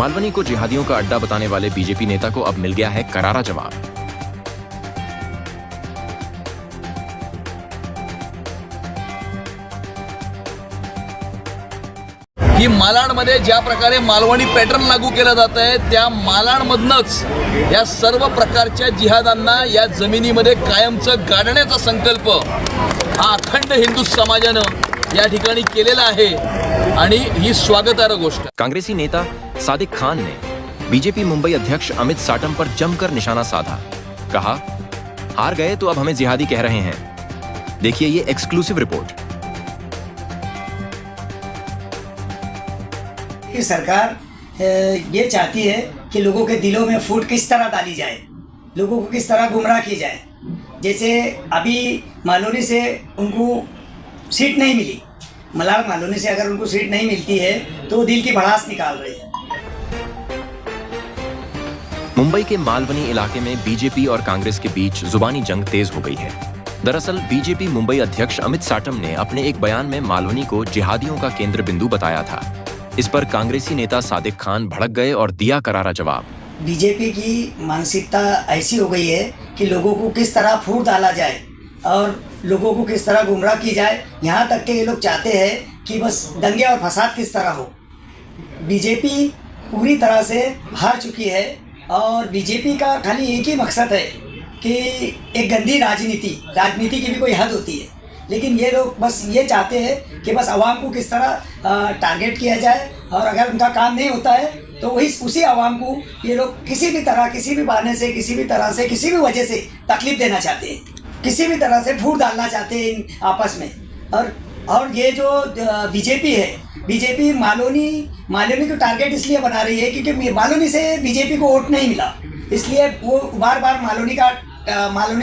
मालवनी को जिहादियों का अड्डा बताने वाले बीजेपी नेता को अब मिल गया है करारा जवाब। की मालाडमध्ये ज्या प्रकारे मालवणी पॅटर्न लागू केलं जात आहे त्या मालाडमधनंच या सर्व प्रकारच्या जिहादांना या जमिनीमध्ये कायमचं गाडण्याचा संकल्प हा अखंड हिंदू समाजानं या ठिकाणी केलेला आहे आणि ही स्वागतार्ह गोष्ट। कांग्रेसी नेता सादिक खान ने बीजेपी मुंबई अध्यक्ष अमित साटम पर जमकर निशाना साधा। कहा, हार गए तो अब हमें जिहादी कह रहे हैं। देखिए ये एक्सक्लूसिव रिपोर्ट। सरकार ये चाहती है कि लोगों के दिलों में फूट किस तरह डाली जाए, लोगों को किस तरह गुमराह की जाए। जैसे अभी मालोनी से उनको सीट नहीं मिली, मलाड मालोनी से अगर उनको सीट नहीं मिलती है तो दिल की भड़ास निकाल रहे हैं। मुंबई के मालवनी इलाके में बीजेपी और कांग्रेस के बीच जुबानी जंग तेज हो गई है। दरअसल बीजेपी मुंबई अध्यक्ष अमित साटम ने अपने एक बयान में मालवनी को जिहादियों का केंद्र बिंदु बताया था। इस पर कांग्रेसी नेता सादिक खान भड़क गए और दिया करारा जवाब। बीजेपी की मानसिकता ऐसी हो गई है कि लोगों को किस तरह फूट डाला जाए और लोगों को किस तरह गुमराह की जाए। यहाँ तक के ये लोग चाहते हैं कि बस दंगे और फसाद किस तरह हो। बीजेपी पूरी तरह से हार चुकी है और बीजेपी का खाली एक ही मकसद है कि एक गंदी राजनीति की भी कोई हद होती है, लेकिन ये लोग बस ये चाहते हैं कि बस आवाम को किस तरह टारगेट किया जाए और अगर उनका काम नहीं होता है तो उसी आवाम को ये लोग किसी भी तरह, किसी भी बहाने से, किसी भी तरह से, किसी भी वजह से तकलीफ देना चाहते हैं, किसी भी तरह से फूट डालना चाहते हैं इन आपस में। और ये जो बीजेपी है, बीजेपी मालोनी को टारगेट इसलिए बना रही है क्योंकि मालोनी से बीजेपी को वोट नहीं मिला, इसलिए वो बार बार मालोनी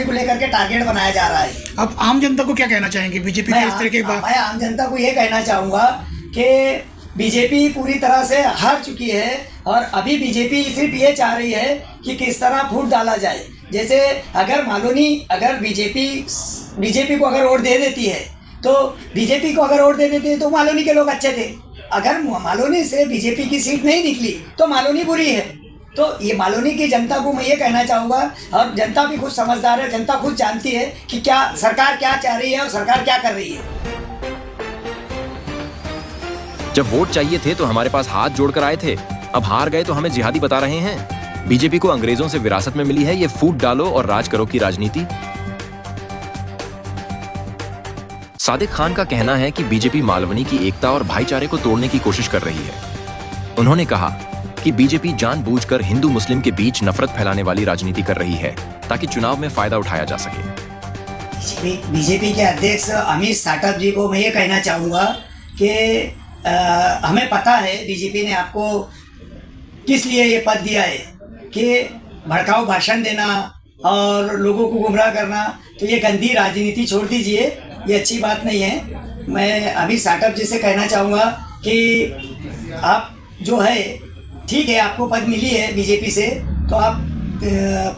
को लेकर के टारगेट बनाया जा रहा है। अब आम जनता को क्या कहना चाहेंगे बीजेपी के इस तरह के बात? मैं आम जनता को ये कहना चाहूँगा कि बीजेपी पूरी तरह से हार चुकी है और अभी बीजेपी सिर्फ ये चाह रही है कि किस तरह फूट डाला जाए। जैसे अगर बीजेपी को अगर वोट दे देती है तो मालोनी के लोग अच्छे थे। अगर मालोनी से बीजेपी की सीट नहीं निकली तो मालोनी बुरी है। तो ये मालोनी की जनता को मैं ये कहना चाहूँगा, और जनता भी खुद समझदार है, जनता खुद जानती है कि क्या सरकार क्या चाह रही है और सरकार क्या कर रही है। जब वोट चाहिए थे तो हमारे पास हाथ जोड़कर आए थे, अब हार गए तो हमें जिहादी बता रहे हैं। बीजेपी को अंग्रेजों से विरासत में मिली है ये फूट डालो और राज करो की राजनीति। सादिक खान का कहना है कि बीजेपी मालवनी की एकता और भाईचारे को तोड़ने की कोशिश कर रही है। उन्होंने कहा कि बीजेपी जानबूझकर हिंदू मुस्लिम के बीच नफरत फैलाने वाली राजनीति कर रही है ताकि चुनाव में फायदा उठाया जा सके। बीजेपी के अध्यक्ष अमित साटम जी को मैं ये कहना चाहूँगा कि हमें पता है बीजेपी ने आपको किस लिए ये पद दिया है कि भड़काऊ भाषण देना और लोगों को गुमराह करना। तो ये गंदी राजनीति छोड़ दीजिए, ये अच्छी बात नहीं है। मैं अमित साटम जी से कहना चाहूँगा कि आप जो है ठीक है, आपको पद मिली है बीजेपी से तो आप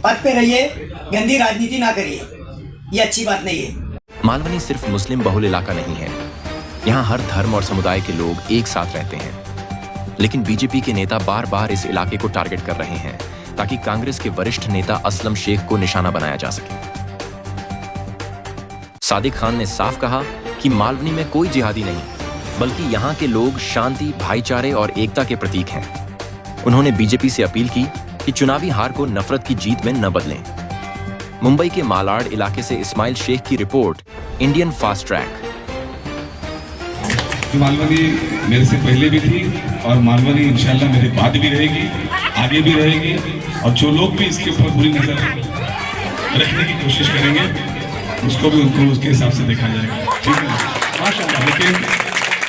पद पे रहिए, गंदी राजनीति ना करिए, ये अच्छी बात नहीं है। मालवनी सिर्फ मुस्लिम बहुल इलाका नहीं है, यहाँ हर धर्म और समुदाय के लोग एक साथ रहते हैं। लेकिन बीजेपी के नेता बार बार इस इलाके को टारगेट कर रहे हैं ताकि कांग्रेस के वरिष्ठ नेता असलम शेख को निशाना बनाया जा सके। सादिक खान ने साफ कहा कि मालवनी में कोई जिहादी नहीं, बल्कि यहाँ के लोग शांति, भाईचारे और एकता के प्रतीक हैं। उन्होंने बीजेपी से अपील की कि चुनावी हार को नफरत की जीत में न बदलें। मुंबई के मालाड इलाके से इस्माइल शेख की report, Indian fast track. Malvani मेरे से पहले भी थी और मालवनी इंशाल्लाह मेरे बाद भी रहेगी, आगे भी रहेगी, और जो लोग भी इसके ऊपर बुरी नजर रखने की कोशिश करेंगे उसको भी उनको उसके हिसाब से देखा जाएगा। ठीक है, माशाल्लाह। लेकिन